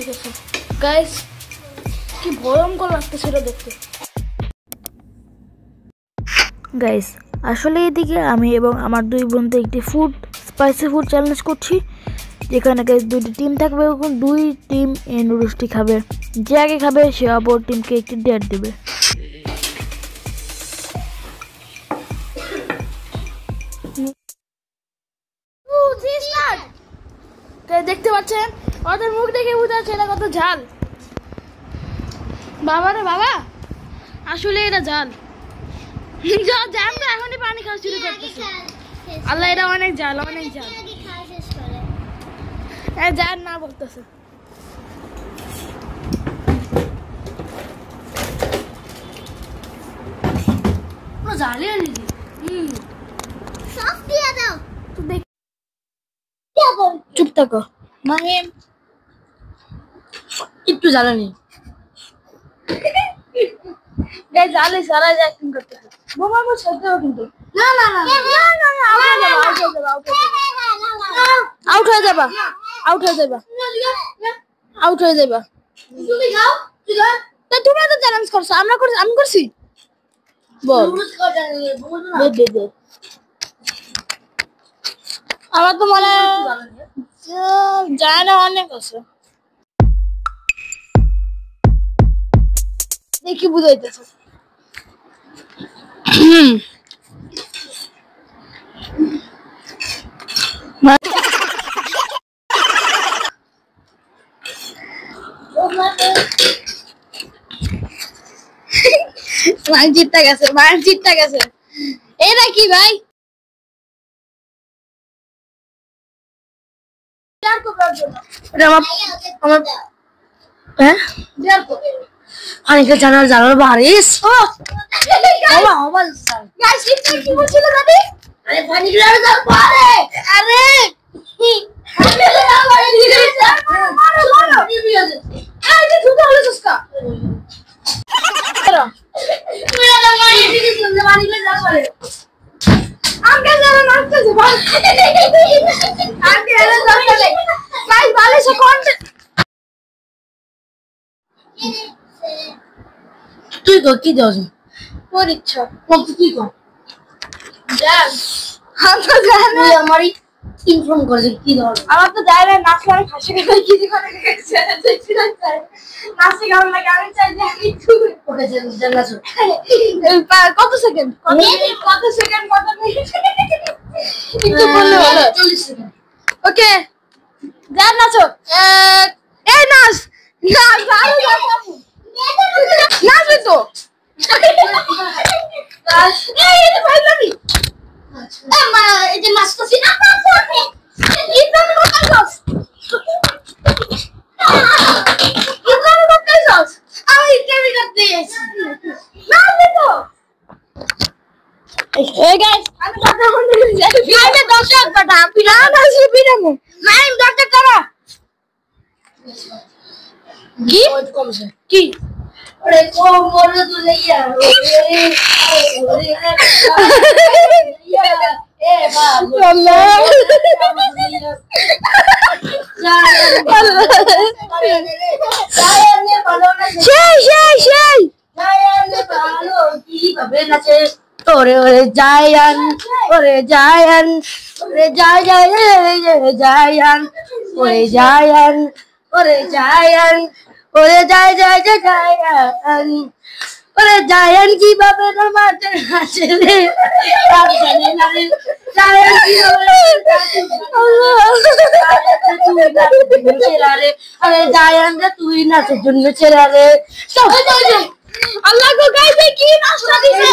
ঠিক আছে গাইস, কি ভয়ঙ্কর লাগতেছে এটা দেখতে। গাইস আসলে এদিকে আমি এবং আমার দুই বন্ধু একটি স্পাইসি ফুড চ্যালেঞ্জ করছি, যেখানে গাইস দুইটি টিম থাকবে এবং দুই টিম এই নুডলসটি খাবে। যে আগে খাবে সে অপর টিমকে একটি ডেট দেবে। দেখতে পাচ্ছেন ওদের মুখ দেখে বোঝা যাচ্ছে এটা কত ঝাল। বাবা রে বাবা, আসলে এটা ঝাল। এখনই পানি খাওয়া শুরু করতেছে। আল্লাহ, এটা অনেক ঝাল, অনেক ঝাল। ঝাল না বলতেছে। চুপ থাকো মাহিম, একটু জ্বালানি জালে সারা অ্যাক্টিং করতে হয়। বোমা বল সহ্য হবে কিন্তু না না না আউট হয়ে যাবা, আউট হয়ে যাবা, আউট হয়ে যাবা। তুমি খাও, তুমি তো চ্যালেঞ্জ করছো, আমি করছি। বল আমার তো মনে যায় না, অনেক আছে দেখি বুঝাইতেছে। মানচিত্রা গেছে এটা কি ভাই? জানার বাড়িস তুই কি দেওয়া তোর ইচ্ছা কি কর আমার ইনফর্ম করে কি দেওয়া। আমার তো যাই না, নাচলে আমি ফাঁসি গেলে কি নাচতে কেমন লাগে আমি চাই যে আমি কত সেকেন্ড একটু বললে ভালো। 40 সেকেন্ড ওকে, যা নাচো। এই নাচ নাচবে তো কি ওরে ওরে জায়ান, ওরে জায়ান, ওরে জায়ান, ওরে জায়ান, ওরে জায়ান, ওরে যায় জায়ান, ওরে জায়ান কিভাবে মাঠে নাচে রে, জায়ান কিভাবে আরে জায়ান রে তুই নাচের জন্য ছেড়া রে। আল্লাহ গো গাইছে কি নাচটা দিছে।